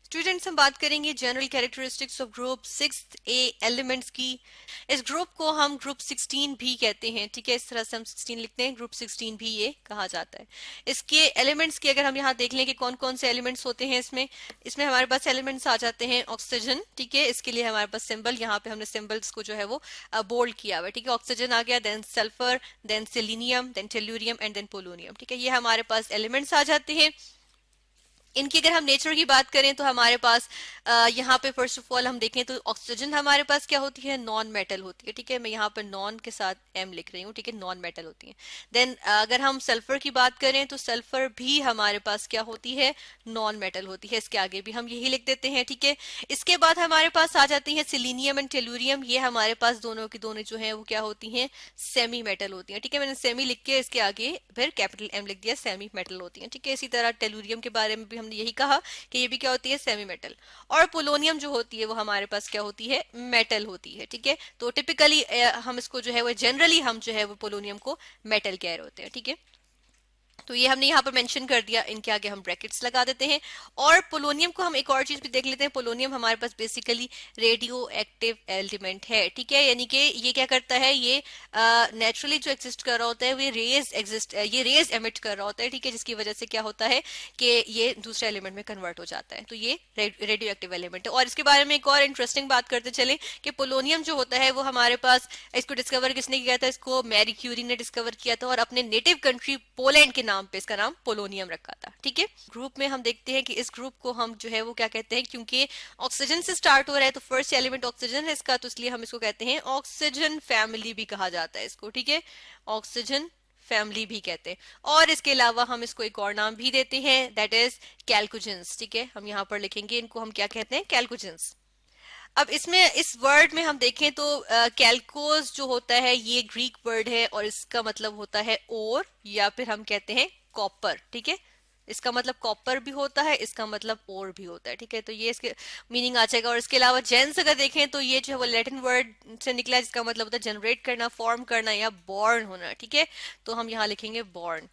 Students हम बात करेंगे general characteristics of group 6A elements की। इस ग्रुप को हम ग्रुप 16 भी कहते हैं, ठीक है। इस तरह से हम 16 लिखते हैं, ग्रुप 16 भी ये कहा जाता है। इसके एलिमेंट्स की अगर हम यहाँ देख लें कि कौन कौन से एलिमेंट्स होते हैं इसमें इसमें हमारे पास एलिमेंट्स आ जाते हैं ऑक्सीजन, ठीक है। इसके लिए हमारे पास सिंबल, यहाँ पे हमने सिंबल्स को जो है वो बोल्ड किया हुआ है, ठीक है। ऑक्सीजन आ गया, then sulphur, then selenium, then tellurium and then polonium, ठीक है। ये हमारे पास एलिमेंट्स आ जाते हैं। इनकी अगर हम नेचर की बात करें तो हमारे पास यहाँ पे फर्स्ट ऑफ ऑल हम देखें तो ऑक्सीजन हमारे पास क्या होती है, नॉन मेटल होती है, ठीक है। मैं यहाँ पर नॉन के साथ एम लिख रही हूँ, ठीक है, नॉन मेटल होती है। देन अगर हम सल्फर की बात करें तो सल्फर भी हमारे पास क्या होती है, नॉन मेटल होती है। इसके आगे भी हम यही लिख देते हैं, ठीक है। इसके बाद हमारे पास आ जाती है सिलीनियम एंड टेलुरियम। ये हमारे पास दोनों की दोनों जो है वो क्या होती हैं, सेमी मेटल होती है, ठीक है। मैंने सेमी लिख के इसके आगे फिर कैपिटल एम लिख दिया, सेमी मेटल होती है, ठीक है। इसी तरह टेलुरियम के बारे में भी हमने यही कहा कि ये भी क्या होती है, सेमी मेटल। और पोलोनियम जो होती है वो हमारे पास क्या होती है, मेटल होती है, ठीक है। तो टिपिकली हम इसको जो है वो जनरली हम जो है वो पोलोनियम को मेटल कह रहे होते हैं, ठीक है। तो ये हमने यहाँ पर मेंशन कर दिया, इनके आगे हम ब्रैकेट्स लगा देते हैं। और पोलोनियम को हम एक और चीज भी देख लेते हैं। पोलोनियम हमारे पास बेसिकली रेडियो एक्टिव एलिमेंट है, ठीक है। यानी कि ये क्या करता है, ये नेचुरली जो एग्जिस्ट कर रहा होता है ये रेज एमिट कर रहा होता है, ठीक है। जिसकी वजह से क्या होता है कि ये दूसरे एलिमेंट में कन्वर्ट हो जाता है। तो ये रेडियो एक्टिव एलिमेंट है। और इसके बारे में एक और इंटरेस्टिंग बात करते चले कि पोलोनियम जो होता है वो हमारे पास, इसको डिस्कवर किसने किया था, इसको मैरी क्यूरी ने डिस्कवर किया था और अपने नेटिव कंट्री पोलैंड के नाम पे इसका नाम पोलोनियम रखा था, ठीक है। ग्रुप में हम देखते हैं कि इस ग्रुप को हम जो है वो क्या कहते हैं, क्योंकि ऑक्सीजन से स्टार्ट हो रहा है तो फर्स्ट एलिमेंट ऑक्सीजन है इसका, तो इसलिए हम इसको कहते हैं ऑक्सीजन फैमिली भी कहा जाता है इसको, ठीक है। ऑक्सीजन फैमिली भी कहते हैं। और इसके अलावा हम इसको एक और नाम भी देते हैं, दैट इज कैल्कुजेंस, ठीक है। हम यहाँ पर लिखेंगे इनको हम क्या कहते हैं, कैल्कुजेंस। अब इसमें इस वर्ड में हम देखें तो कैल्कोस जो होता है ये ग्रीक वर्ड है और इसका मतलब होता है ओर, या फिर हम कहते हैं कॉपर, ठीक है। इसका मतलब कॉपर भी होता है, इसका मतलब ओर भी होता है, ठीक है। तो ये इसके मीनिंग आ जाएगा। और इसके अलावा जेंस अगर देखें तो ये जो है वो लैटिन वर्ड से निकला है जिसका मतलब होता है जनरेट करना, फॉर्म करना या बॉर्न होना, ठीक है। तो हम यहाँ लिखेंगे बॉर्न,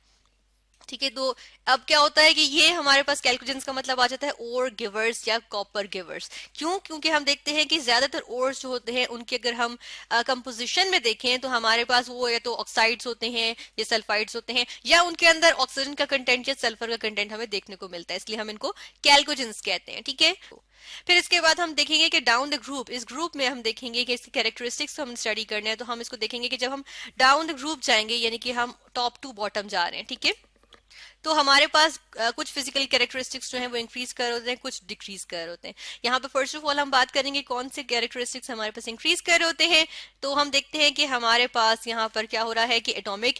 ठीक है। तो अब क्या होता है कि ये हमारे पास कैल्कुजेंस का मतलब आ जाता है ओर गिवर्स या कॉपर गिवर्स। क्यों? क्योंकि हम देखते हैं कि ज्यादातर ओर्स जो होते हैं उनके अगर हम कंपोजिशन में देखें तो हमारे पास वो या तो ऑक्साइड्स होते हैं या सल्फाइड्स होते हैं, या उनके अंदर ऑक्सीजन का कंटेंट या सल्फर का कंटेंट हमें देखने को मिलता है, इसलिए हम इनको कैल्कुजेंस कहते हैं, ठीक है। फिर इसके बाद हम देखेंगे कि डाउन द ग्रुप, इस ग्रुप में हम देखेंगे कि इसकी कैरेक्टरिस्टिक्स हम स्टडी करने हैं, तो हम इसको देखेंगे कि जब हम डाउन द ग्रुप जाएंगे यानी कि हम टॉप टू बॉटम जा रहे हैं, ठीक है। तो हमारे पास कुछ फिजिकल कैरेक्टरिस्टिक्स जो हैं वो इंक्रीज कर होते हैं, कुछ डिक्रीज कर होते हैं। यहाँ पे फर्स्ट ऑफ ऑल हम बात करेंगे कौन से कैरेक्टरिस्टिक्स हमारे पास इंक्रीज कर होते हैं। तो हम देखते हैं कि हमारे पास यहाँ पर क्या हो रहा है कि एटॉमिक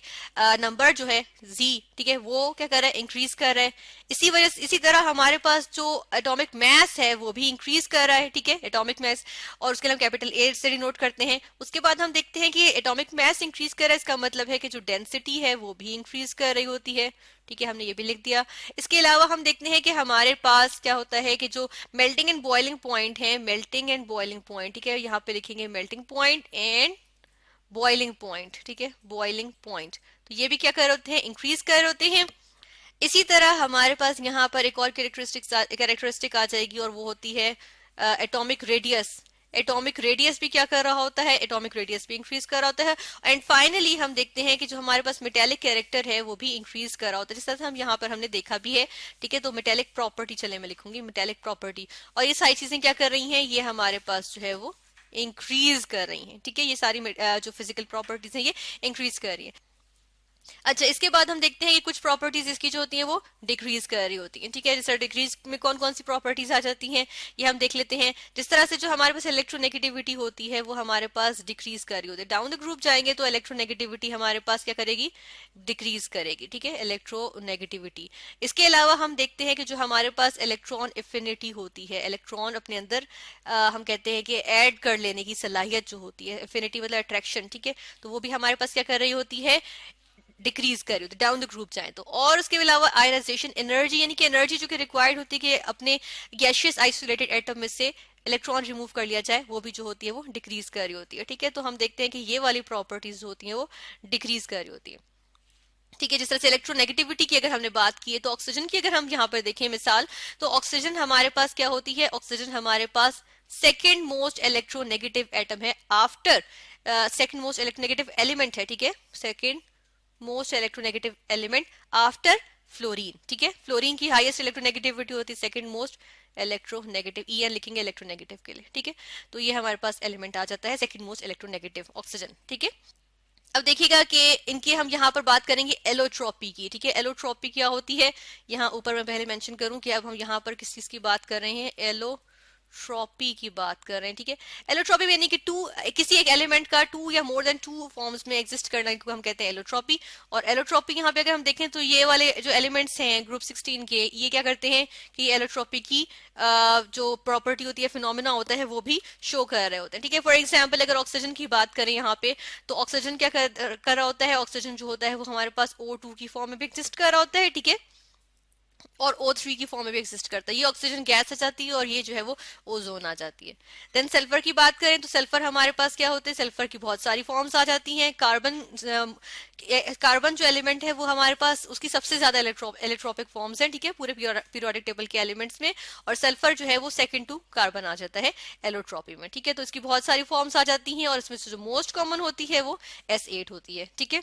नंबर जो है जी, ठीक है, वो क्या कर रहा है, इंक्रीज कर रहा है। इसी तरह हमारे पास जो एटॉमिक मैस है वो भी इंक्रीज कर रहा है, ठीक है, एटॉमिक मैस। और उसके लिए हम कैपिटल ए से डिनोट करते हैं। उसके बाद हम देखते हैं कि एटॉमिक मैस इंक्रीज कर रहा है, इसका मतलब है कि जो डेंसिटी है वो भी इंक्रीज कर रही होती है, ठीक है। हमने ये भी लिख दिया। इसके अलावा हम देखते हैं कि हमारे पास क्या होता है कि जो मेल्टिंग एंड बॉइलिंग पॉइंट है, मेल्टिंग एंड बॉइलिंग पॉइंट, ठीक है, यहाँ पे लिखेंगे melting point and boiling point, ठीक है, बॉइलिंग पॉइंट। तो ये भी क्या कर होते हैं, इंक्रीज कर होते हैं। इसी तरह हमारे पास यहाँ पर एक और कैरेक्टरिस्टिक आ जाएगी और वो होती है एटॉमिक रेडियस। एटॉमिक रेडियस भी क्या कर रहा होता है, एटॉमिक रेडियस भी इंक्रीज कर रहा होता है। एंड फाइनली हम देखते हैं कि जो हमारे पास मेटेलिक कैरेक्टर है वो भी इंक्रीज कर रहा होता है, जिस तरह से हम यहाँ पर हमने देखा भी है, ठीक है। तो मेटेलिक प्रॉपर्टी, चले मैं लिखूंगी मेटेलिक प्रॉपर्टी। और ये सारी चीजें क्या कर रही हैं, ये हमारे पास जो है वो इंक्रीज कर रही हैं, ठीक है। ये सारी जो फिजिकल प्रॉपर्टीज हैं ये इंक्रीज कर रही है। अच्छा, इसके बाद हम देखते हैं कि कुछ प्रॉपर्टीज इसकी जो होती हैं वो डिक्रीज कर रही होती हैं, ठीक है। जैसे डिक्रीज में कौन कौन सी प्रॉपर्टीज आ जाती हैं ये हम देख लेते हैं। जिस तरह से जो हमारे पास इलेक्ट्रोनेगेटिविटी होती है वो हमारे पास डिक्रीज कर रही होती है। डाउन द ग्रुप जाएंगे तो इलेक्ट्रोनेगेटिविटी हमारे पास क्या करेगी, डिक्रीज करेगी, ठीक है, इलेक्ट्रोनेगेटिविटी। इसके अलावा हम देखते हैं कि जो हमारे पास इलेक्ट्रॉन एफिनिटी होती है, इलेक्ट्रॉन अपने अंदर हम कहते हैं कि ऐड कर लेने की सलाहियत जो होती है, एफिनिटी मतलब अट्रैक्शन, ठीक है, तो वो भी हमारे पास क्या कर रही होती है, डिक्रीज कर रही होती है डाउन द ग्रुप जाए तो। और उसके अलावा आयनाइजेशन एनर्जी, यानी कि एनर्जी जो कि रिक्वायर्ड होती है कि अपने गैशियस आइसोलेटेड एटम में से इलेक्ट्रॉन रिमूव कर लिया जाए, वो भी जो होती है वो डिक्रीज कर रही होती है, ठीक है। तो हम देखते हैं कि ये वाली प्रॉपर्टीज जो होती हैं वो डिक्रीज कर रही होती है। ठीक है। जिस तरह से इलेक्ट्रोनेगेटिविटी की अगर हमने बात की है, तो ऑक्सीजन की अगर हम यहाँ पर देखें मिसाल, तो ऑक्सीजन हमारे पास क्या होती है, ऑक्सीजन हमारे पास सेकेंड मोस्ट इलेक्ट्रोनेगेटिव एटम है after, second most electronegative element है, ठीक है, second most electronegative element after fluorine. ठीक है, फ्लोरीन की हाईएस्ट इलेक्ट्रोनेगेटिविटी होती है second most electronegative, E N लिखेंगे इलेक्ट्रोनेगेटिव के लिए। ठीक है, तो ये हमारे पास एलिमेंट आ जाता है सेकेंड मोस्ट इलेक्ट्रोनेगेटिव, ऑक्सीजन। ठीक है, अब देखिएगा कि इनकी हम यहाँ पर बात करेंगे एलोट्रॉपी की। ठीक है, एलोट्रॉपी क्या होती है, यहाँ ऊपर मैं पहले मेंशन करूं कि अब हम यहाँ पर किस चीज की बात कर रहे हैं, एलोट्रॉपी की बात कर रहे हैं। ठीक है, एलोट्रॉपी यानी कि किसी एक एलिमेंट का टू या मोर देन टू फॉर्म्स में एग्जिस्ट करना को हम कहते हैं एलोट्रॉपी। और एलोट्रॉपी यहाँ पे अगर हम देखें तो ये वाले जो एलिमेंट्स हैं ग्रुप 16 के, ये क्या करते हैं कि एलोट्रॉपी की जो प्रॉपर्टी होती है, फिनोमिना होता है, वो भी शो कर रहे होते हैं। ठीक है, फॉर एग्जाम्पल अगर ऑक्सीजन की बात करें यहाँ पे, तो ऑक्सीजन क्या कर रहा होता है, ऑक्सीजन जो होता है वो हमारे पास O2 की फॉर्म में भी एग्जिस्ट कर रहा होता है। ठीक है, और O3 की फॉर्म में भी एग्जिस्ट करता है। ये ऑक्सीजन गैस आ जाती है और ये जो है वो ओजोन आ जाती है। देन सल्फर की बात करें तो सल्फर हमारे पास क्या होते हैं, सल्फर की बहुत सारी फॉर्म्स आ जाती हैं। कार्बन जो एलिमेंट है वो हमारे पास उसकी सबसे ज्यादा इलेक्ट्रोपिक फॉर्म्स हैं। ठीक है, पूरे पीरियोडिक टेबल के एलिमेंट्स में, और सल्फर जो है वो सेकंड टू कार्बन आ जाता है एलोट्रॉपी में। ठीक है, तो इसकी बहुत सारी फॉर्म्स आ जाती हैं और इसमें से जो मोस्ट कॉमन होती है वो S8 होती है। ठीक है,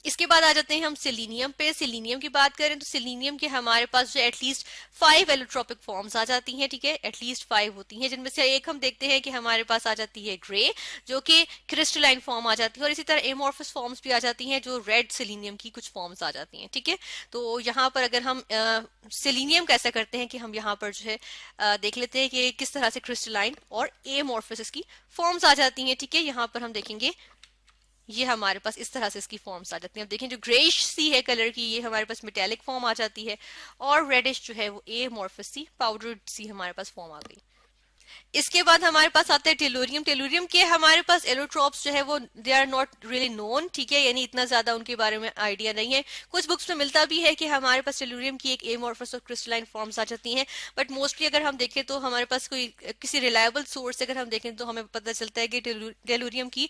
इसके बाद आ जाते हैं हम सिलीनियम पे। सिलीनियम की बात करें तो सिलीनियम के हमारे पास जो एटलीस्ट 5 एलोट्रोपिक फॉर्म्स आ जाती हैं। ठीक है, एटलीस्ट 5 होती हैं, जिनमें से एक हम देखते हैं कि हमारे पास आ जाती है ग्रे, जो कि क्रिस्टलाइन फॉर्म आ जाती है, और इसी तरह एमोर्फस फॉर्म्स भी आ जाती हैं, जो रेड सिलीनियम की कुछ फॉर्म्स आ जाती हैं। ठीक है, तो यहाँ पर अगर हम सिलीनियम कैसा करते हैं कि हम यहाँ पर जो है देख लेते हैं कि किस तरह से क्रिस्टलाइन और एमोर्फस की फॉर्म्स आ जाती हैं। ठीक है, यहाँ पर हम देखेंगे ये हमारे पास इस तरह से इसकी फॉर्म्स आ जाती हैं। अब देखें जो ग्रेइश सी है कलर की, ये हमारे पास मेटेलिक फॉर्म आ जाती है, और रेडिश जो है वो एमोर्फस सी पाउडर सी हमारे पास फॉर्म आ गई। इसके बाद हमारे पास आता है टेलुरियम। टेलुरियम के हमारे पास एलोट्रॉप्स जो है वो they are not really known. ठीक है, यानी इतना ज्यादा उनके बारे में आइडिया नहीं है। कुछ बुक्स में मिलता भी है कि हमारे पास टेलुरियम की एक एमोर्फस और क्रिस्टलाइन फॉर्म्स आ जाती हैं, बट मोस्टली अगर हम देखें तो हमारे पास कोई किसी रिलायबल सोर्स से अगर हम देखें तो हमें पता चलता है कि टेलुरियम की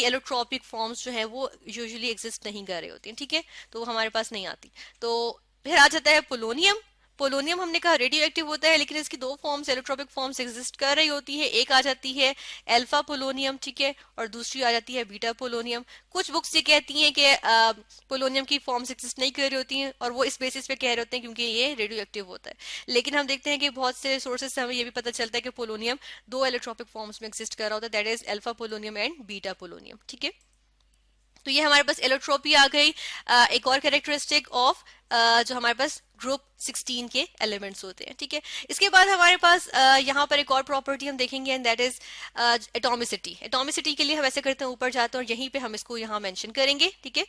एलोट्रॉपिक फॉर्म्स जो है वो यूजुअली एग्जिस्ट नहीं कर रही होती हैं। ठीक है, तो हमारे पास नहीं आती। तो फिर आ जाता है पोलोनियम। पोलोनियम हमने कहा रेडियो एक्टिव होता है, लेकिन इसकी दो फॉर्म्स इलेक्ट्रोपिक फॉर्म्स एग्जिस्ट कर रही होती है। एक आ जाती है अल्फा पोलोनियम, ठीक है, और दूसरी आ जाती है बीटा पोलोनियम। कुछ बुक्स ये कहती हैं कि पोलोनियम की फॉर्म्स एग्जिस्ट नहीं कर रही होती हैं, और वो इस बेसिस पे कह रहे होते हैं क्योंकि ये रेडियो एक्टिव होता है। लेकिन हम देखते हैं कि बहुत से सोर्सेज से हमें ये भी पता चलता है कि पोलोनियम दो इलेक्ट्रोपिक फॉर्म्स में एग्जिस्ट कर रहा होता है, that is alpha polonium and beta polonium. ठीक है, तो ये हमारे पास एलोट्रोपी आ गई। एक और कैरेक्टरिस्टिक ऑफ जो हमारे पास ग्रुप 16 के एलिमेंट्स होते हैं। ठीक है, इसके बाद हमारे पास यहाँ पर एक और प्रॉपर्टी हम देखेंगे, and that is atomicity. Atomicity के लिए हम ऐसे करते हैं, ऊपर जाते हैं और यहीं पे हम इसको यहाँ मेंशन करेंगे। ठीक है,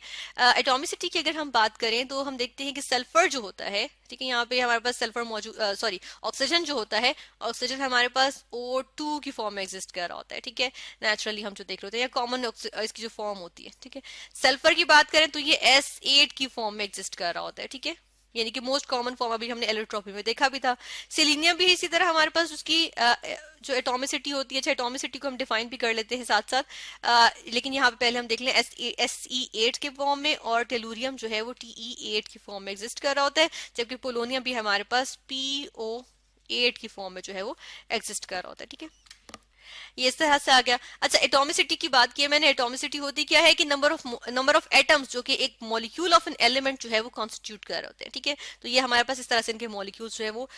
एटॉमिसिटी की अगर हम बात करें तो हम देखते हैं कि सल्फर जो होता है, ठीक है, यहाँ पे हमारे पास सल्फर मौजूद, सॉरी ऑक्सीजन जो होता है, ऑक्सीजन हमारे पास O2 की फॉर्म में एग्जिस्ट कर रहा होता है। ठीक है, नेचुरली हम जो देख रहे होते हैं, या कॉमन इसकी जो फॉर्म होती है। ठीक है, सल्फर की बात करें तो ये S8 की फॉर्म में एग्जिस्ट कर रहा होता है। ठीक है, यानी कि मोस्ट कॉमन फॉर्म अभी हमने एलोट्रोपी में देखा भी था। सिलीनियम भी इसी तरह हमारे पास उसकी जो एटॉमिसिटी होती है, अच्छा एटॉमिसिटी को हम डिफाइन भी कर लेते हैं साथ साथ, लेकिन यहाँ पे पहले हम देख लें Se8 के फॉर्म में, और टेलुरियम जो है वो Te8 की फॉर्म में एग्जिस्ट कर रहा होता है, जबकि पोलोनियम भी हमारे पास PO8 की फॉर्म में जो है वो एग्जिस्ट कर रहा होता है। ठीक है, ये इस तरह से आ गया। अच्छा, एटॉमिसिटी की बात की है मैंने। एटॉमिसिटी होती क्या है कि नंबर ऑफ एटम्स जो कि एक मॉलिक्यूल ऑफ एन एलिमेंट जो है वो कॉन्स्टिट्यूट कर रहे होते हैं। ठीक है, तो ये हमारे पास इस तरह से इनके मॉलिक्यूल्स जो है वो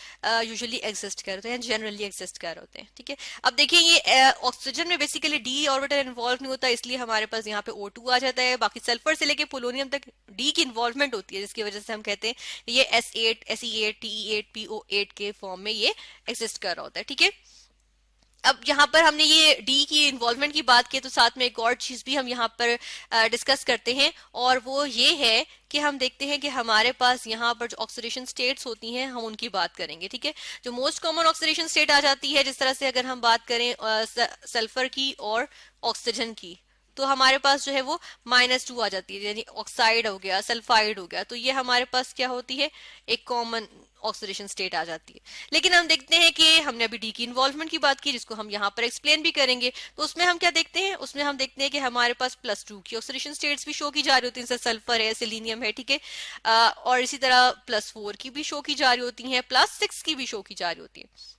यूजुअली एग्जिस्ट कर रहे हैं, जनरली एग्जिस्ट कर रहे होते हैं। ठीक है, अब देखिए ये ऑक्सीजन में बेसिकली डी ऑर्बिटल इन्वॉल्व नहीं होता, इसलिए हमारे पास यहाँ पे O2 आ जाता है। बाकी सल्फर से लेके पोलोनियम तक डी की इन्वॉल्वमेंट होती है, जिसकी वजह से हम कहते हैं ये S8 Se8 Te8 PO8 के फॉर्म में ये एग्जिस्ट कर रहा होता है। ठीक है, अब यहाँ पर हमने ये डी की इन्वॉल्वमेंट की बात की, तो साथ में एक और चीज भी हम यहाँ पर डिस्कस करते हैं, और वो ये है कि हम देखते हैं कि हमारे पास यहाँ पर जो ऑक्सीडेशन स्टेट्स होती हैं हम उनकी बात करेंगे। ठीक है, जो मोस्ट कॉमन ऑक्सीडेशन स्टेट आ जाती है, जिस तरह से अगर हम बात करें सल्फर की और ऑक्सीजन की, तो हमारे पास जो है वो -2 आ जाती है, यानी ऑक्साइड हो गया, सल्फाइड हो गया, तो ये हमारे पास क्या होती है, एक कॉमन ऑक्सीडेशन स्टेट आ जाती है। लेकिन हम देखते हैं कि हमने अभी डी की इन्वॉल्वमेंट की बात की, जिसको हम यहाँ पर एक्सप्लेन भी करेंगे, तो उसमें हम क्या देखते हैं, उसमें हम देखते हैं कि हमारे पास +2 की ऑक्सीडेशन स्टेट्स भी शो की जा रही होती हैं, जैसे सल्फर है, सेलेनियम है, ठीक है, और इसी तरह +4 की भी शो की जा रही होती है, +6 की भी शो की जा रही होती है।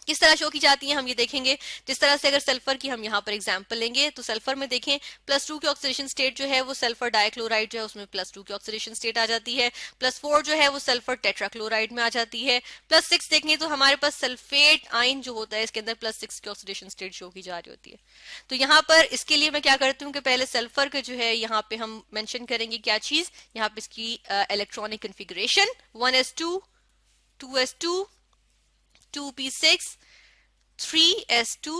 किस तरह शो की जाती है हम ये देखेंगे। जिस तरह से अगर सल्फर की हम यहाँ पर एग्जांपल लेंगे, तो सल्फर में देखें +2 की ऑक्सीडेशन स्टेट जो है वो सल्फर डाइक्लोराइड जो है उसमें +2 की ऑक्सीडेशन स्टेट आ जाती है, +4 जो है वो सल्फर टेट्राक्लोराइड में आ जाती है, +6 देखें तो हमारे पास सल्फेट आयन जो होता है इसके अंदर +6 की ऑक्सीडेशन स्टेट शो की जा रही होती है। तो यहाँ पर इसके लिए मैं क्या करती हूँ कि पहले सल्फर के जो है यहाँ पे हम मेंशन करेंगे क्या चीज, यहाँ पे इसकी electronic configuration 1s2 2s2 2p6 3s2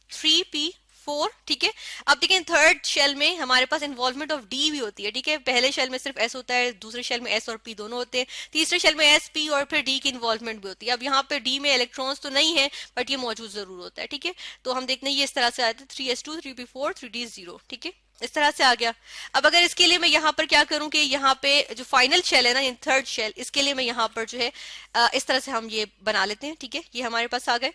3p4, ठीक है। अब देखें थर्ड शेल में हमारे पास इन्वॉल्वमेंट ऑफ डी भी होती है, ठीक है। पहले शेल में सिर्फ एस होता है, दूसरे शेल में एस और पी दोनों होते हैं, तीसरे शेल में एस पी और फिर डी की इन्वॉल्वमेंट भी होती है। अब यहाँ पे डी में इलेक्ट्रॉन्स तो नहीं है बट ये मौजूद जरूर होता है, ठीक है। तो हम देखते हैं ये इस तरह से आता है 3s2 3p4 3d0, ठीक है, इस तरह से आ गया। अब अगर इसके लिए मैं यहाँ पर क्या करूं कि यहाँ पे जो फाइनल शेल है ना, थर्ड शेल, इसके लिए मैं यहाँ पर जो है इस तरह से हम ये बना लेते हैं, ठीक है। ये हमारे पास आ गए।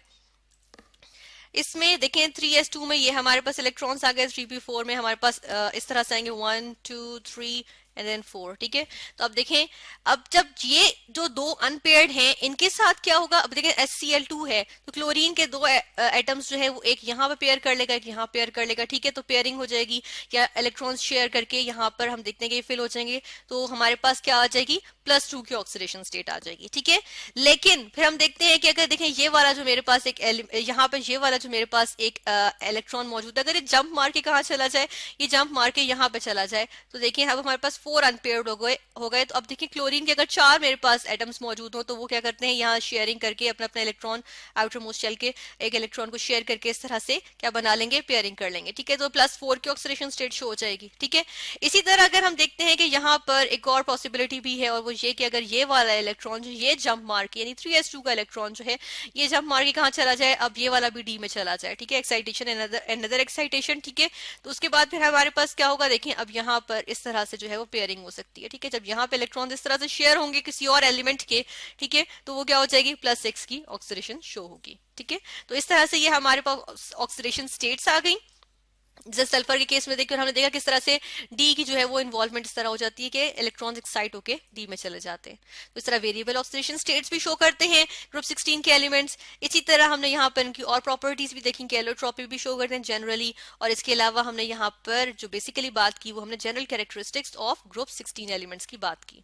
इसमें देखें 3s2 में ये हमारे पास इलेक्ट्रॉन्स आ गए, 3p4 में हमारे पास इस तरह से आएंगे 1 2 3 एंड देन 4, ठीक है। तो अब देखें, अब जब ये जो दो अनपेयर्ड हैं इनके साथ क्या होगा, अब देखें HCl2 है तो क्लोरीन के दो एटम्स जो है वो एक यहाँ पे पेयर कर लेगा, एक यहाँ पेयर कर लेगा, ठीक है। तो पेयरिंग हो जाएगी या इलेक्ट्रॉन्स शेयर करके यहाँ पर हम देखते हैं कि ये फिल हो जाएंगे, तो हमारे पास क्या आ जाएगी, +2 की ऑक्सीडेशन स्टेट आ जाएगी, ठीक है। लेकिन फिर हम देखते हैं कि अगर देखें ये वाला जो मेरे पास एक यहाँ पे ये वाला जो मेरे पास एक इलेक्ट्रॉन मौजूद है, अगर ये जंप मार के कहाँ चला जाए, ये जंप मार के यहाँ पे चला जाए, तो देखिए अब हमारे पास 4 अनपेयर्ड हो गए। तो अब देखिए क्लोरीन के अगर 4 मेरे पास एटम्स मौजूद हो तो वो क्या करते हैं, यहाँ शेयरिंग करके अपना अपना इलेक्ट्रॉन आउटर मोस्ट शेल के एक इलेक्ट्रॉन को शेयर करके इस तरह से क्या बना लेंगे, पेयरिंग कर लेंगे, ठीक है। तो +4 की ऑक्सीडेशन स्टेट शो हो जाएगी, ठीक है। इसी तरह अगर हम देखते हैं कि यहाँ पर एक और पॉसिबिलिटी भी है, और वो ये कि अगर ये वाला इलेक्ट्रॉन जो ये जंप मार के, यानी 3s2 का इलेक्ट्रॉन जो है ये जंप मार के कहाँ चला जाए, अब ये वाला भी डी में चला जाए, ठीक है। एक्साइटेशन, अनदर एक्साइटेशन, ठीक है। तो उसके बाद फिर हमारे पास क्या होगा, देखें अब यहाँ पर इस तरह से जो है वो पेयरिंग हो सकती है, ठीक है। जब यहाँ पे इलेक्ट्रॉन इस तरह से शेयर होंगे किसी और एलिमेंट के, ठीक है, तो वो क्या हो जाएगी, +6 की ऑक्सीडेशन शो होगी, ठीक है। तो इस तरह से ये हमारे पास ऑक्सीडेशन स्टेट्स आ गई। जैसे सल्फर के केस में देखकर हमने देखा किस तरह से डी की जो है वो इन्वॉल्वमेंट इस तरह हो जाती है कि इलेक्ट्रॉन्स एक्साइट होके डी में चले जाते हैं। तो इस तरह वेरिएबल ऑक्सीडेशन स्टेट्स भी शो करते हैं ग्रुप 16 के एलिमेंट्स। इसी तरह हमने यहाँ पर इनकी और प्रॉपर्टीज भी देखी कि एलोट्रॉपी भी शो करते हैं जनरली, और इसके अलावा हमने यहाँ पर जो बेसिकली बात की वो हमने general characteristics of group 16 elements की बात की।